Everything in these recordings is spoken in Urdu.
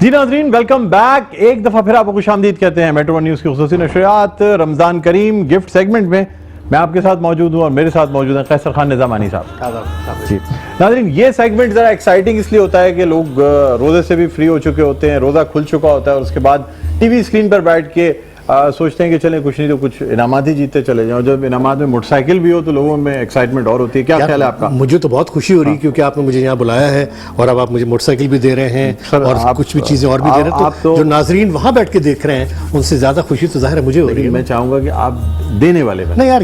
جی ناظرین ویلکم بیک. ایک دفعہ پھر آپ کو خوش آمدید کہتے ہیں میٹرو ون نیوز کی خصوصی نشریات رمضان کریم گفٹ سیگمنٹ میں. میں آپ کے ساتھ موجود ہوں اور میرے ساتھ موجود ہیں قیصر خان نظامانی صاحب. جی ناظرین یہ سیگمنٹ ذرا ایکسائٹنگ اس لیے ہوتا ہے کہ لوگ روزے سے بھی فری ہو چکے ہوتے ہیں, روزہ کھل چکا ہوتا ہے اور اس کے بعد ٹی وی اسکرین پر بیٹھ کے سوچتے ہیں کہ چلیں کچھ نہیں تو کچھ انعامات ہی جیتتے چلے جائیں. اور جب انعامات میں موٹر سائیکل بھی ہو تو لوگوں میں ایکسائٹمنٹ اور ہوتی ہے. کیا خیال ہے آپ کا؟ مجھے تو بہت خوشی ہو رہی ہے کیونکہ آپ نے مجھے یہاں بلایا ہے اور اب آپ مجھے موٹر سائیکل بھی دے رہے ہیں اور کچھ بھی چیزیں اور بھی دے رہے ہیں. تو جو ناظرین وہاں بیٹھ کے دیکھ رہے ہیں ان سے زیادہ خوشی تو ظاہر ہے مجھے ہو رہی ہے. میں چاہوں گا کہ آپ دینے والے بنیں. نہیں یار,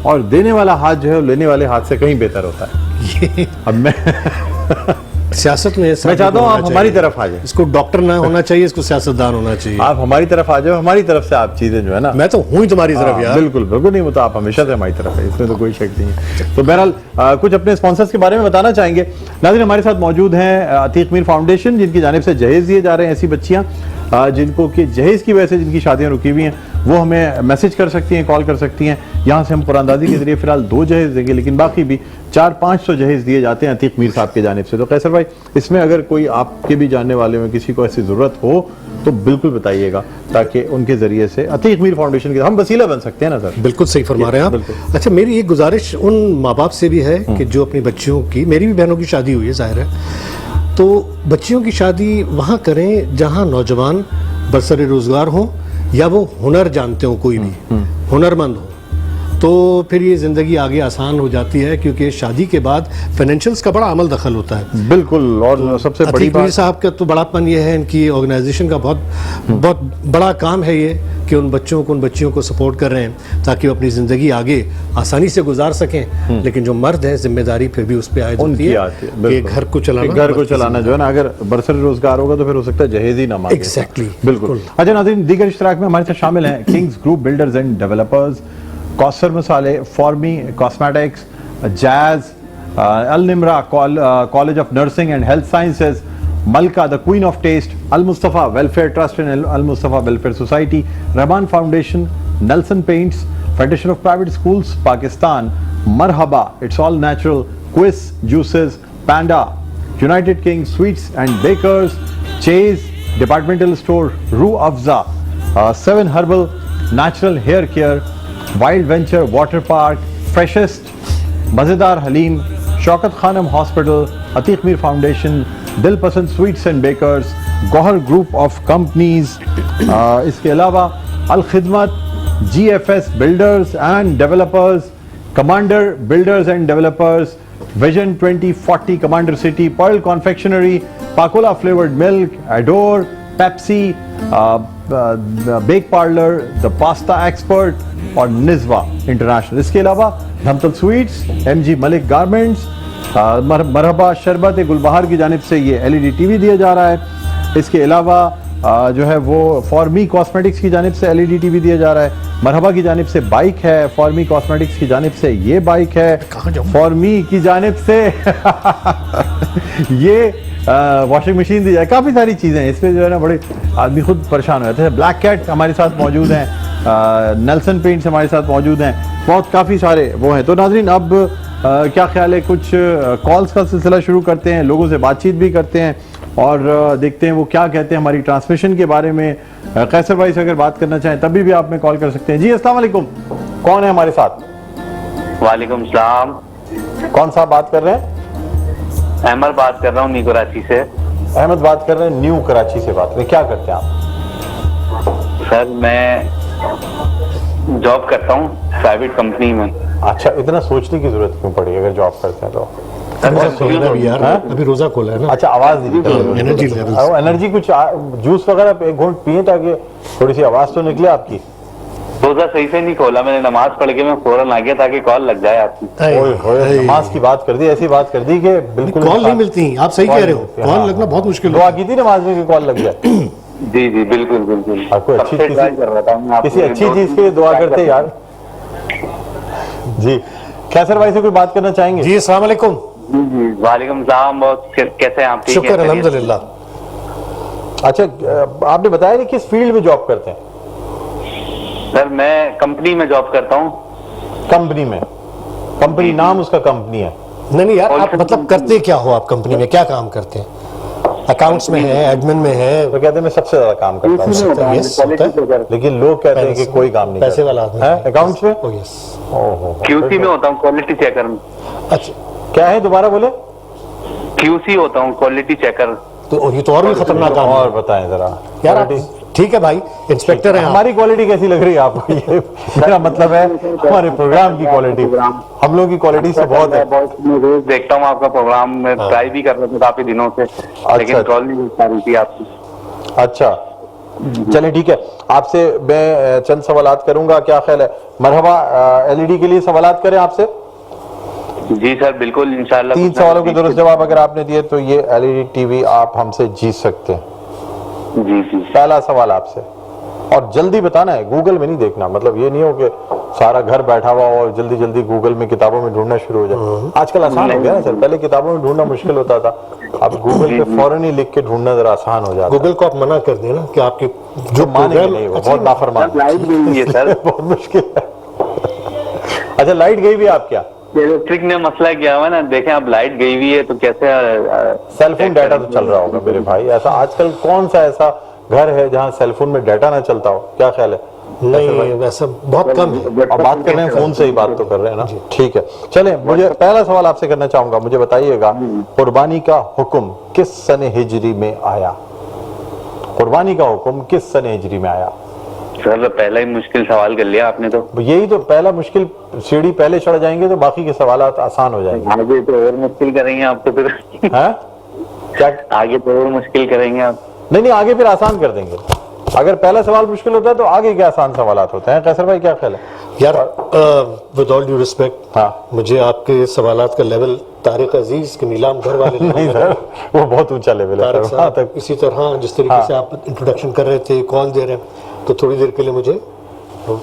اور دینے والا ہاتھ جو ہے لینے والے ہاتھ سے کہیں بہتر ہوتا ہے. اب میں سیاست میں چاہتا ہوں آپ ہماری طرف آ جائیں. اس کو ڈاکٹر نہ ہونا چاہیے, اس کو سیاستدان ہونا چاہیے. آپ ہماری طرف آ جاؤ, ہماری طرف سے آپ چیزیں جو ہے نا. میں تو ہوں ہی تمہاری طرف یار. بالکل بالکل نہیں, وہ تو آپ ہمیشہ سے ہماری طرف ہے, اس میں تو کوئی شک نہیں ہے. تو بہرحال کچھ اپنے اسپانسرز کے بارے میں بتانا چاہیں گے. ناظرین ہمارے ساتھ موجود ہیں عتیق میر فاؤنڈیشن, جن کی جانب سے جہیز دیے جا رہے ہیں. ایسی بچیاں جن کو کہ جہیز کی وجہ سے جن کی شادیاں رکی ہوئی ہیں وہ ہمیں میسج کر سکتی ہیں, کال کر سکتی ہیں. یہاں سے ہم قرآن اندازی کے ذریعے فی الحال 2 جہیز دیں گے, لیکن باقی بھی 400-500 جہیز دیے جاتے ہیں عتیق میر صاحب کی جانب سے. تو قیصر بھائی اس میں اگر کوئی آپ کے بھی جاننے والے میں کسی کو ایسی ضرورت ہو تو بالکل بتائیے گا, تاکہ ان کے ذریعے سے عتیق میر فاؤنڈیشن کے ہم وسیلہ بن سکتے ہیں نا سر. بالکل صحیح فرما رہے ہیں آپ. اچھا میری ایک گزارش ان ماں باپ سے بھی ہے کہ جو اپنی بچیوں کی, میری بھی بہنوں کی شادی ہوئی ہے ظاہر ہے, تو بچیوں کی شادی وہاں کریں جہاں نوجوان برسر روزگار ہوں یا وہ ہنر جانتے ہوں, کوئی بھی ہنرمند ہو, تو پھر یہ زندگی آگے آسان ہو جاتی ہے کیونکہ شادی کے بعد فائنینشلز کا بڑا عمل دخل ہوتا ہے. بالکل. اور سب سے بڑی بات صاحب کا تو بڑا پن یہ ہے, ان کی آرگنائزیشن کا بہت بڑا کام ہے یہ کہ ان بچیوں کو سپورٹ کر رہے ہیں تاکہ وہ اپنی زندگی آگے آسانی سے گزار سکیں. لیکن جو مرد ہیں ذمہ داری پھر بھی اس پہ عائد ہوتی ہے کہ گھر کو چلانا جو ہے نا, اگر برسر روزگار ہوگا تو پھر ہو سکتا ہے جہیز ہی نہ مانگے. ایگزیکٹلی بالکل. اچھا ناظرین دیگر اشتراک میں ہمارے ساتھ شامل ہیں kings group builders and developers, Kausar مسالے, فارمی cosmetics, Jazz, Alnumra college of nursing and health sciences, Malika the queen of taste, Almustafa welfare trust and Almustafa welfare society, Rehman foundation, Nelson paints, federation of private schools Pakistan, Marhaba, it's all natural, Quice juices, panda, united king sweets and bakers, چیز departmental store, Rooh Afza, 7 herbal natural hair care, wild venture water park, freshest, مزیدار حلیم, شوکت خانم hospital, Atiq Mir foundation, Dil Pasand sweets and bakers, Gohar group of companies, اس کے علاوہ Alkhidmat, G F S builders and developers, commander builders and developers, vision 2040 commander city, pearl confectionery, Pakola flavoured milk, adore, Pepsi, bake parlour, the pasta expert اور نزوا انٹرنیشنل. اس کے علاوہ Dhamtal sweets, M G Malik garments, Marhaba شربت گلبہار کی جانب سے یہ LED ٹی وی دیا جا رہا ہے. اس کے علاوہ جو ہے وہ فارمی کاسمیٹکس کی جانب سے LED ٹی وی دیا جا رہا ہے. مرحبا کی جانب سے بائک ہے, فارمی کاسمیٹکس کی جانب سے یہ بائک ہے, فارمی کی جانب سے یہ واشنگ مشین دی جائے. کافی ساری چیزیں ہیں اس پہ جو ہے نا, بڑے آدمی خود پریشان ہو جاتے ہیں. بلیک کیٹ ہمارے ساتھ موجود ہیں, نیلسن پینٹس ہمارے ساتھ موجود ہیں, بہت کافی سارے وہ ہیں. تو ناظرین اب کیا خیال ہے, کچھ کالز کا سلسلہ شروع کرتے ہیں, لوگوں سے بات چیت بھی کرتے ہیں اور دیکھتے ہیں وہ کیا کہتے ہیں ہماری ٹرانسمیشن کے بارے میں. قیصر بھائی سے اگر بات کرنا چاہیں تبھی بھی آپ میں کال کر سکتے ہیں. جی السلام علیکم, کون ہے ہمارے ساتھ؟ وعلیکم السلام. کون صاحب بات کر رہے ہیں؟ احمد بات کر رہا ہوں نیو کراچی سے. احمد بات کر رہے ہیں نیو کراچی سے بات کر رہے ہیں. کیا کرتے ہیں آپ؟ سر میں جاب کرتا ہوں پرائیویٹ کمپنی میں. اچھا, اتنا سوچنے کی ضرورت کیوں پڑی اگر جاب کرتے ہیں تو؟ ابھی روزہ کھولا ہے نا. اچھا آواز نہیں, انرجی کچھ جوس وغیرہ ایک گھونٹ پیئیں تاکہ تھوڑی سی آواز تو نکلے آپ کی. روزہ صحیح سے نہیں کھولا, میں نے نماز پڑھ کے میں فوراً آ گیا تاکہ کال لگ جائے آپ کی. نماز کی بات کر دی, ایسی بات کر دی کہ بالکل کال نہیں ملتی. آپ صحیح کہہ رہے ہو, کال لگنا بہت مشکل. دعا کی تھی نماز میں کہ کال لگ جائے. جی جی بالکل بالکل. آپ کو کسی اچھی چیز کے لیے دعا کرتے یار. جی قیصر بھائی سے کوئی بات کرنا چاہیں گے؟ جی السلام علیکم. جی وعلیکم السلام. بہت کیسے ہیں آپ؟ شکر الحمدللہ. اچھا آپ نے بتایا نہیں کس فیلڈ میں جاب کرتے ہیں؟ سر میں کمپنی میں جاب کرتا ہوں. کمپنی میں؟ کمپنی نام اس کا کمپنی ہے؟ نہیں یار, آپ مطلب کرتے کیا ہو آپ کمپنی میں, کیا کام کرتے ہیں؟ اکاؤنٹس میں ہے, ایڈمن میں ہے, تو کہتے ہیں میں سب سے زیادہ کام کرتا ہوں, yes, ہوتا ہے. لیکن لوگ کہتے ہیں کہ کوئی کام نہیں پیسے والا آدمی ہے اکاؤنٹس میں. Oh, yes. QC میں ہوتا ہوں, کوالٹی چیکر. اچھا, کیا ہے دوبارہ بولے؟ QC ہوتا ہوں, کوالٹی چیکر. تو یہ تو اور بھی خطرناک کام اور ہے بتائیں ذرا یار. ٹھیک ہے بھائی, انسپیکٹر ہیں آپ. ہماری کوالٹی کیسی لگ رہی ہے آپ کو؟ یہ میرا مطلب ہے ہمارے پروگرام کی کوالٹی, ہم لوگ کی کوالٹی سے بہت ہے. میں روز دیکھتا ہوں آپ کا پروگرام, میں ٹرائی بھی کر رہا تھا کافی دنوں سے, لیکن کال نہیں مل پا رہی تھی آپ کی. اچھا چلیں ٹھیک ہے, آپ سے میں چند سوالات کروں گا, کیا خیال ہے؟ مرحبا, LED کے لیے سوالات کریں آپ سے. جی سر بالکل, انشاءاللہ. 3 سوالوں کے درست جواب اگر آپ نے دیے تو یہ LED TV آپ ہم سے جیت سکتے ہیں. جی جی. پہلا سوال آپ سے, اور جلدی بتانا ہے, گوگل میں نہیں دیکھنا, مطلب یہ نہیں ہو کہ سارا گھر بیٹھا ہوا اور جلدی جلدی گوگل میں کتابوں میں ڈھونڈنا شروع ہو جائے. آج کل آسان ہو گیا نا سر, پہلے کتابوں میں ڈھونڈنا مشکل ہوتا تھا, اب گوگل پہ فوراً ہی لکھ کے ڈھونڈنا ذرا آسان ہو جاتا ہے. گوگل کو آپ منع کر دیں نا کہ آپ کی جو مانے گا نہیں, وہ بہت نافرمان, لائٹ گئی ہے سر. بہت مشکل ہے. اچھا لائٹ گئی بھی آپ کیا؟ الیکٹرک نے مسئلہ کیا ہوا ہے نا, دیکھیں اب لائٹ گئی ہوئی ہے تو کیسے. سیل فون ڈیٹا تو چل رہا ہوگا میرے بھائی, ایسا آج کل کون سا ایسا گھر ہے جہاں سیل فون میں ڈیٹا نہ چلتا ہو؟ کیا خیال ہے؟ نہیں, ویسا بہت کم ہے. اب بات کر رہے ہیں فون سے ہی بات تو کر رہے ہیں نا. ٹھیک ہے چلیں, مجھے پہلا سوال آپ سے کرنا چاہوں گا, مجھے بتائیے گا قربانی کا حکم کس سن ہجری میں آیا؟ قربانی کا حکم کس سن ہجری میں آیا؟ سر پہلا ہی مشکل سوال کر لیا آپ نے تو. یہی تو پہلا مشکل, سیڑھی پہلے چڑھ جائیں گے تو باقی کے سوالات آسان ہو جائیں گے. آگے تو اور مشکل کریں گے آپ تو پھر. کیا آگے تو اور مشکل کریں گے آپ. نہیں, آگے پھر آسان کر دیں گے. اگر پہلا سوال مشکل ہوتا ہے تو آگے کیا آسان سوالات ہوتے ہیں. قیصر بھائی کیا خیال ہے؟ یار ود آل ڈیو ریسپیکٹ, مجھے آپ کے سوالات کا لیول طارق عزیز کے نیلام گھر والے نہیں سر, وہ بہت اونچا لیول ہے. طارق صاحب اسی طرح جس طریقے سے آپ انٹروڈکشن کر رہے تھے, کال دے رہے ہیں, تو تھوڑی دیر کے لیے مجھے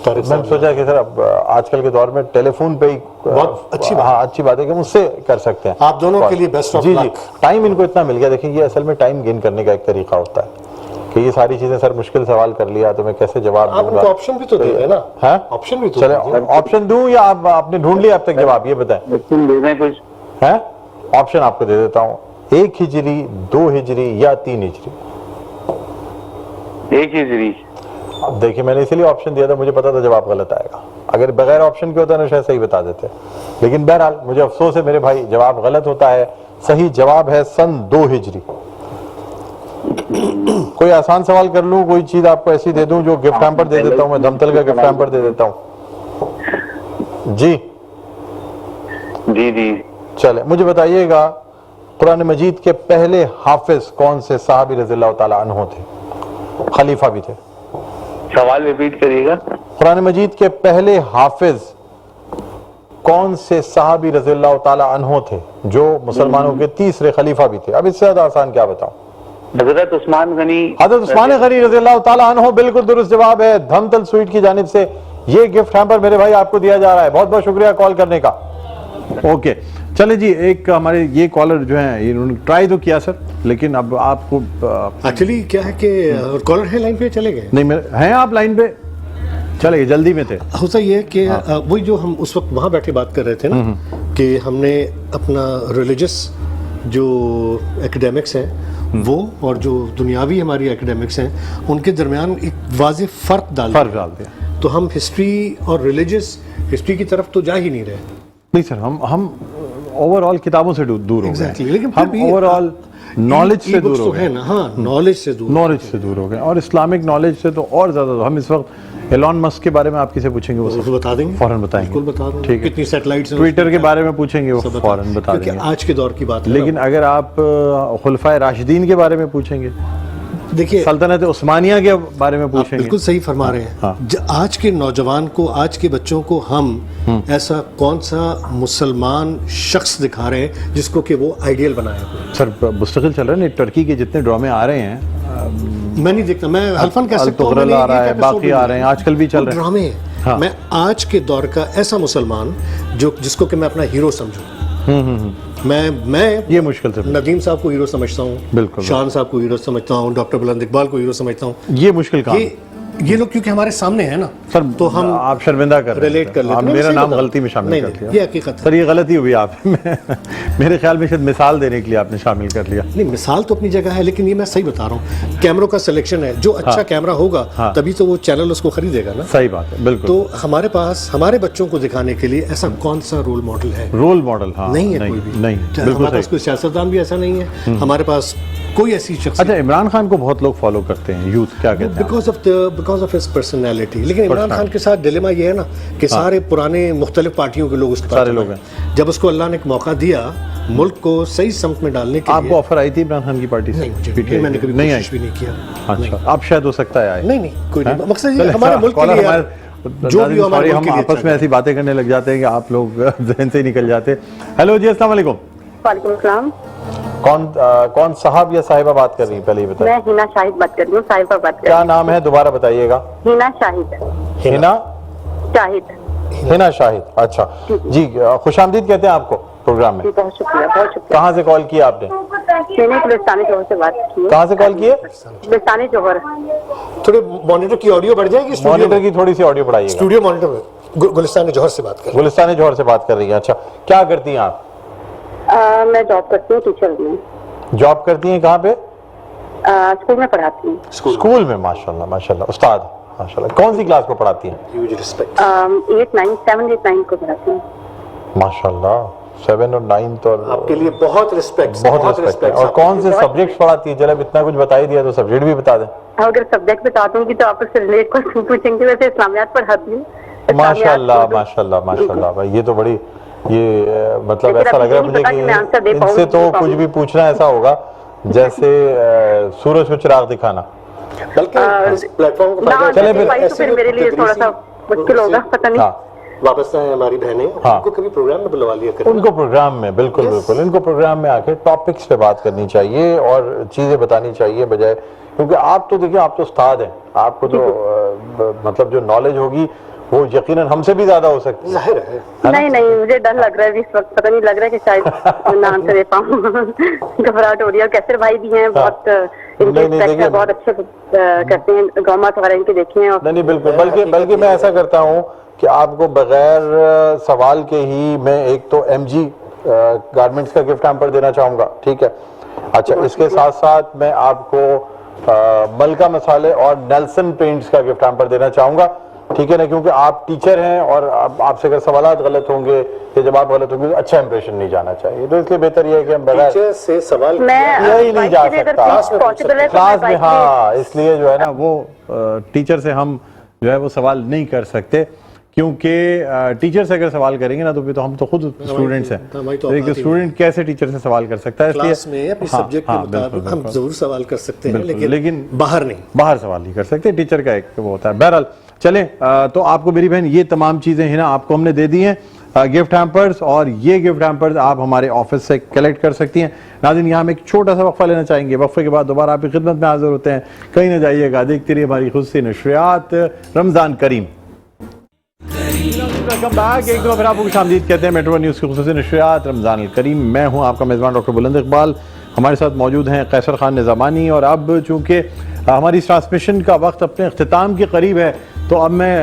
طارق میں نے سوچا کہ سر اب آج کل کے دور میں ٹیلی فون پہ ہی بہت اچھی بات ہے کہ ہم اس سے کر سکتے ہیں. آپ دونوں کے لیے بیسٹ آف لک. ٹائم ان کو اتنا مل گیا. دیکھیں یہ اصل میں ٹائم گین کرنے کا ایک طریقہ ہوتا ہے کہ یہ ساری چیزیں, سر مشکل سوال کر لیا تو میں کیسے جواب دوں گا. آپشن بھی تو دے دیں نا. آپشن بھی تو چلے آپشن دوں یا آپ نے ڈھونڈ لیا اب تک جواب؟ یہ بتائیں. دے دیں کچھ ہے آپشن آپ کو دے دیتا ہوں, 1 ہجری, 2 ہجری یا 3 ہجری. 1 ہجری. اب دیکھیں میں نے اسی لیے آپشن دیا تھا, مجھے پتا تھا جواب غلط آئے گا. اگر بغیر آپشن کے ہوتا ہے نا شاید صحیح بتا دیتے, لیکن بہرحال مجھے افسوس ہے میرے بھائی, جواب غلط ہوتا ہے. صحیح جواب ہے سن 2 ہجری. کوئی آسان سوال کر لوں, کوئی چیز آپ کو ایسی دے دوں جو گفٹ ہیمپر دے دیتا ہوں, میں دھمتل کا گفٹ ہیمپر دے دیتا ہوں. جی جی جی. چلے مجھے بتائیے گا قرآن مجید کے پہلے حافظ کون سے صحابی رضی اللہ تعالیٰ عنہ تھے؟ خلیفہ بھی تھے. سوال ریپیٹ کریے گا. قرآن مجید کے پہلے حافظ کون سے صحابی رضی اللہ تعالیٰ عنہ تھے جو مسلمانوں کے تیسرے خلیفہ بھی تھے؟ اب اس سے زیادہ آسان کیا بتاؤں؟ حضرت عثمان غنی. حضرت عثمان غنی رضی اللہ تعالیٰ عنہ بالکل درست جواب ہے. دھمتل سویٹ کی جانب سے یہ گفٹ ہیمپر میرے بھائی آپ کو دیا جا رہا ہے. بہت بہت شکریہ کال کرنے کا. اوکے چلیں جی, ایک ہمارے یہ کالر جو ہیں انہوں نے ٹرائی تو کیا سر, لیکن اب آپ کو ایکچولی کیا ہے کہ کالر ہے لائن پہ, چلے گئے نہیں ہیں آپ لائن پہ, چلے گئے, جلدی میں تھے. ہوتا یہ ہے کہ وہی جو ہم اس وقت وہاں بیٹھے بات کر رہے تھے نا, کہ ہم نے اپنا ریلیجس جو ایکڈیمکس ہیں وہ اور جو دنیاوی ہماری ایکڈیمکس ہیں ان کے درمیان ایک واضح فرق ڈال دیا. تو ہم ہسٹری اور ریلیجس ہسٹری کی طرف تو جا ہی نہیں رہے. نہیں سر, ہم اوور آل کتابوں سے دور ہو گئے, لیکن ہم اوور آل نالج سے دور ہو گئے. ہاں نالج سے دور ہو گئے, اور اسلامک نالج سے تو اور زیادہ. ہم اس وقت ایلون مسک کے بارے میں آپ کسے پوچھیں گے وہ بتا دیں گے, فوراً بتائیں گے. بالکل بتا دوں, ٹھیک ہے. کتنی سیٹلائٹس ہیں, ٹویٹر کے بارے میں پوچھیں گے وہ فوراً بتا دیں گے, آج کے دور کی بات ہے. لیکن اگر آپ خلفائے راشدین کے بارے میں پوچھیں گے, دیکھیے سلطنت عثمانیہ کے بارے میں پوچھیں گے, بالکل صحیح فرما رہے ہیں. آج کے نوجوان کو, آج کے بچوں کو ہم ایسا کون سا مسلمان شخص دکھا رہے ہیں جس کو کہ وہ آئیڈیل بنایا ہوا؟ سر مستقل چل رہے ہیں ٹرکی کے جتنے ڈرامے آ رہے ہیں, میں نہیں دیکھتا, میں حلفاً کہہ سکتا ہوں, آ رہا ہے, باقی آ رہے ہیں, آج کل بھی چل رہے ہیں ڈرامے. میں آج کے دور کا ایسا مسلمان جس کو کہ میں اپنا ہیرو سمجھوں, میں یہ مشکل سے ندیم صاحب کو ہیرو سمجھتا ہوں, بالکل شان صاحب کو ہیرو سمجھتا ہوں, ڈاکٹر بلند اقبال کو ہیرو سمجھتا ہوں. یہ مشکل کام. یہ لوگ کیونکہ ہمارے سامنے ہیں نا سر تو ہم آپ شرمندہ کر رہے ہیں ریلیٹ کر لیتے آپ ہیں. میرا صحیح نام بتا رہا غلطی میں شامل نہیں، کر نہیں، لیا یہ حقیقت ہے. سر یہ غلطی ہوئی آپ میرے خیال میں شاید مثال دینے کے لیے آپ نے شامل کر لیا. نہیں مثال تو اپنی جگہ ہے لیکن یہ میں صحیح بتا رہا ہوں کیمروں کا سلیکشن ہے جو اچھا کیمرہ ہوگا تبھی تو وہ چینل اس کو خریدے گا نا. صحیح بات ہے بالکل. تو ہمارے پاس ہمارے بچوں کو دکھانے کے لیے ایسا کون سا رول ماڈل ہے؟ رول ماڈل ہاں نہیں ہے کوئی بھی. نہیں ہمارے بالکل پاس صحیح. کوئی سیاستدان بھی ایسا نہیں ہے ہمارے پاس کوئی ایسی شخص اچھا عمران خان کو بہت لوگ فالو کرتے ہیں یوتھ کیا کہتے ہیں بیکاز آف ہز پرسنالٹی. لیکن عمران خان کے ساتھ ڈیلیما یہ ہے نا کہ سارے پرانے مختلف پارٹیوں کے لوگ اس کے پاس سارے لوگ ہیں. جب اس کو اللہ نے ایک موقع دیا ملک کو صحیح سمت میں ڈالنے کے آپ لیے کو آفر آئی تھی عمران خان کی پارٹی سے؟ نہیں میں نے کبھی نہیں کوشش بھی نہیں کیا. اچھا اب شاید ہو سکتا ہے آئے. نہیں کوئی نہیں. مقصد یہ ہمارے ملک کے لیے جو بھی ہمارے ہم آپس میں ایسی باتیں کرنے لگ جاتے ہیں کہ آپ لوگ ذہن سے ہی نکل جاتے. ہیلو جی السلام علیکم. وعلیکم السلام. کون صاحب یا صاحبہ بات کر رہی ہیں پہلے یہ بتائیں. میں ہینا شاہد بات کر رہی ہوں. صاحبہ بات کر رہی کیا نام ہے دوبارہ بتائیے گا. ہینا شاہد. ہینا شاہد. ہینا شاہد. اچھا جی خوش آمدید کہتے ہیں آپ کو پروگرام میں. بہت شکریہ بہت شکریہ. کہاں سے کال کیا آپ نے؟ میں نے گلستانی جوہر سے بات کی. کہاں سے کال کیے؟ گلستانی جوہر. تھوڑے مانیٹر کی آڈیو بڑھ جائے گی. مانیٹر کی تھوڑی سی آڈیو بڑھائیے گا. اسٹوڈیو مانیٹر گلستان جوہر سے بات کر گلستان جوہر سے بات کر رہی ہیں. اچھا کیا کرتی ہیں آپ؟ میں جاب کرتی ہوں ٹیچر میں. جاب کرتی ہیں کہاں پہ؟ اسکول میں پڑھاتی ہوں. اسکول میں. ماشاءاللہ ماشاءاللہ استاد ماشاءاللہ. کون سی کلاس کو پڑھاتی ہیں؟ 8 9 7 8 9 کو پڑھاتی ہوں. ماشاءاللہ 7 اور 9 تو آپ کے لیے بہت ریسپیکٹ. بہت ریسپیکٹ. اور کون سے سبجیکٹس پڑھاتی ہیں؟ جب اتنا کچھ بتا ہی دیا تو سبجیکٹ بھی بتا دیں. اگر سبجیکٹ بتا دوں گی تو آپ اس سے ریلیٹ کو پوچھیں گے. ویسے اسلامیات پڑھاتی ہوں. ماشاءاللہ ماشاءاللہ ماشاءاللہ بھائی یہ تو بڑی یہ مطلب ایسا لگ رہا ہے مجھے کہ ان سے تو کچھ بھی پوچھنا ایسا ہوگا جیسے سورج کو چراغ دکھانا. چلے پھر میرے لیے تھوڑا سا مشکل ہوگا. پتہ نہیں واپس آئے ہماری بہنیں ان کو کبھی پروگرام میں بلوا لیا کریں. ان کو پروگرام میں بالکل بالکل ان کو پروگرام میں آ کے ٹاپکس پہ بات کرنی چاہیے اور چیزیں بتانی چاہیے بجائے کیونکہ آپ تو دیکھیں آپ تو استاد ہیں. آپ کو تو مطلب جو نالج ہوگی وہ یقیناً ہم سے بھی زیادہ ہو سکتی ہے. ظاہر ہے. نہیں مجھے ڈر لگ رہا ہے اس وقت. پتہ نہیں لگ رہا ہے کہ شاید نہ آنسر دے پاؤں. گھبراہٹ ہو رہی ہے. اور کیسر بھائی بھی ہیں بہت ان کے بہت اچھے کرتے ہیں. گومات وغیرہ ان کے دیکھے ہیں. نہیں بالکل بلکہ میں ایسا کرتا ہوں کہ آپ کو بغیر سوال کے ہی میں ایک تو ایم جی گارمنٹس کا گفٹ ہیمپر دینا چاہوں گا. ٹھیک ہے. اچھا اس کے ساتھ ساتھ میں آپ کو ملکہ مسالے اور نیلسن پینٹس کا گفٹ ہیمپر دینا چاہوں گا. ٹھیک ہے نا کیونکہ آپ ٹیچر ہیں اور آپ سے اگر سوالات غلط ہوں گے یا جب آپ غلط ہوں گے تو اچھا امپریشن نہیں جانا چاہیے. تو اس لیے بہتر یہ ہے کہ ہم بغیر ٹیچر سے سوال یہی نہیں جا سکتا کلاس میں. ہاں اس لیے جو ہے نا وہ ٹیچر سے ہم جو ہے وہ سوال نہیں کر سکتے کیونکہ ٹیچر سے اگر سوال کریں گے نا تو پھر تو ہم تو خود اسٹوڈنٹس ہیں. ایک اسٹوڈنٹ کیسے ٹیچر سے سوال کر سکتا ہے؟ کلاس میں اپنی سبجیکٹ کے مطابق ہم ضرور سوال کر سکتے ہیں لیکن باہر نہیں. باہر سوال نہیں کر سکتے. ٹیچر کا ایک وہ ہوتا ہے. بہرحال چلیں تو آپ کو میری بہن یہ تمام چیزیں ہیں نا آپ کو ہم نے دے دی ہیں گفٹ ہیمپرز اور یہ گفٹ ہیمپرز آپ ہمارے آفس سے کلیکٹ کر سکتی ہیں. ناظرین یہاں ہم ایک چھوٹا سا وقفہ لینا چاہیں گے. وقفے کے بعد دوبارہ آپ کی خدمت میں حاضر ہوتے ہیں. کہیں نہ جائیے گا. دیکھتے رہیے ہماری خصوصی نشریات رمضان کریم. Welcome back. ایک دو پھر آپ کو خوش آمدید کہتے ہیں میٹرو نیوز کی خصوصی نشریات رمضان الکریم. میں ہوں آپ کا میزبان ڈاکٹر بلند اقبال. ہمارے ساتھ موجود ہیں قیصر خان نظامانی. اور اب چونکہ ہماری اس ٹرانسمیشن کا وقت اپنے اختتام کے قریب ہے تو اب میں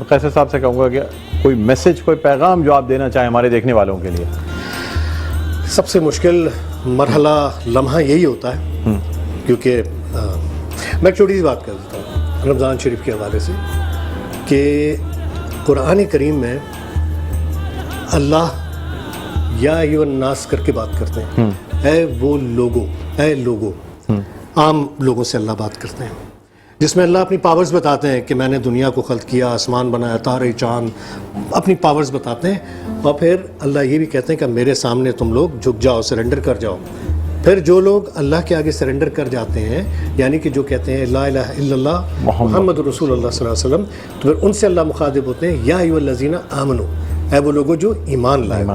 قیصر صاحب سے کہوں گا کہ کوئی میسج کوئی پیغام جو آپ دینا چاہیں ہمارے دیکھنے والوں کے لیے. سب سے مشکل مرحلہ لمحہ یہی ہوتا ہے کیونکہ میں ایک چھوٹی سی بات کر دیتا ہوں رمضان شریف کے حوالے سے کہ قرآن کریم میں اللہ یا ایھا الناس کر کے بات کرتے ہیں. اے وہ لوگوں اے لوگوں عام لوگوں سے اللہ بات کرتے ہیں جس میں اللہ اپنی پاورز بتاتے ہیں کہ میں نے دنیا کو خلق کیا آسمان بنایا تارے چاند اپنی پاورز بتاتے ہیں. اور پھر اللہ یہ بھی کہتے ہیں کہ میرے سامنے تم لوگ جھک جاؤ سرنڈر کر جاؤ. پھر جو لوگ اللہ کے آگے سرنڈر کر جاتے ہیں یعنی کہ جو کہتے ہیں لا الہ الا اللہ محمد رسول اللہ صلی اللہ علیہ وسلم تو پھر ان سے اللہ مخاطب ہوتے ہیں یا ایھا الذین آمنو اے وہ لوگوں جو ایمان لائے.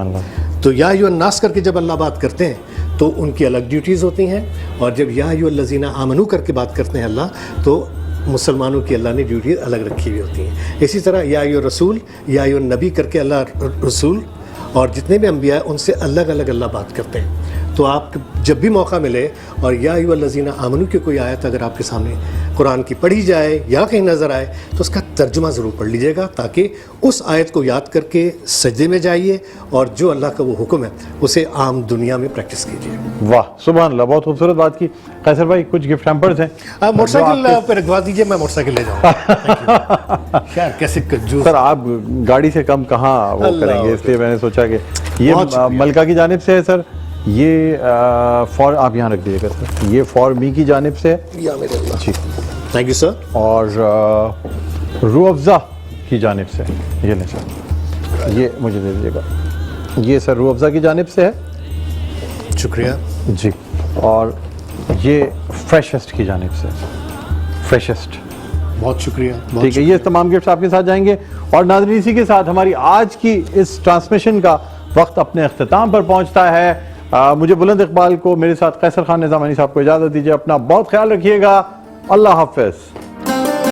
تو یا ایھا الناس کر کے جب اللہ بات کرتے ہیں تو ان کی الگ ڈیوٹیز ہوتی ہیں اور جب یا ایھا الذین آمنو کر کے بات کرتے ہیں اللہ تو مسلمانوں کی اللہ نے ڈیوٹیز الگ رکھی ہوئی ہوتی ہیں. اسی طرح یا ایھا الرسول یا ایھا النبی کر کے اللہ رسول اور جتنے بھی انبیاء ہیں ان سے الگ الگ اللہ بات کرتے ہیں. تو آپ جب بھی موقع ملے اور یا ایھا الذین آمنو کی کوئی آیت اگر آپ کے سامنے قرآن کی پڑھی جائے یا کہیں نظر آئے تو اس کا ترجمہ ضرور پڑھ لیجیے گا، تاکہ اس آیت کو یاد کر کے سجدے میں جائیے اور جو اللہ کا وہ حکم ہے اسے عام دنیا میں پریکٹس کیجیے. واہ سبحان اللہ، بہت خوبصورت بات کی. قیصر بھائی کچھ گفٹ ہیمپرز ہیں؟ موٹر سائیکل پہ رکھوا دیجیے، میں موٹر سائیکل لے جاؤں گا. خیر کیسے کنجوس. سر آپ گاڑی سے کم کہاں وہ کریں گے، اس لیے میں نے سوچا کہ یہ ملکہ کی جانب سے ہے سر، یہ فار آپ یہاں رکھ دیجیے گا سر، یہ فار می کی جانب سے ہے یا میرے اللہ. جی، تھینک یو سر. اور روح افزا کی جانب سے یہ لیں سر، یہ مجھے دے دیجیے گا. یہ سر روح افزا کی جانب سے ہے. شکریہ جی، اور یہ فریشسٹ کی جانب سے، فریشسٹ. بہت شکریہ. ٹھیک ہے، یہ تمام گفٹس آپ کے ساتھ جائیں گے. اور ناظرین اسی کے ساتھ ہماری آج کی اس ٹرانسمیشن کا وقت اپنے اختتام پر پہنچتا ہے. مجھے بلند اقبال کو، میرے ساتھ قیصر خان نظامانی صاحب کو اجازت دیجیے. اپنا بہت خیال رکھیے گا. اللہ حافظ.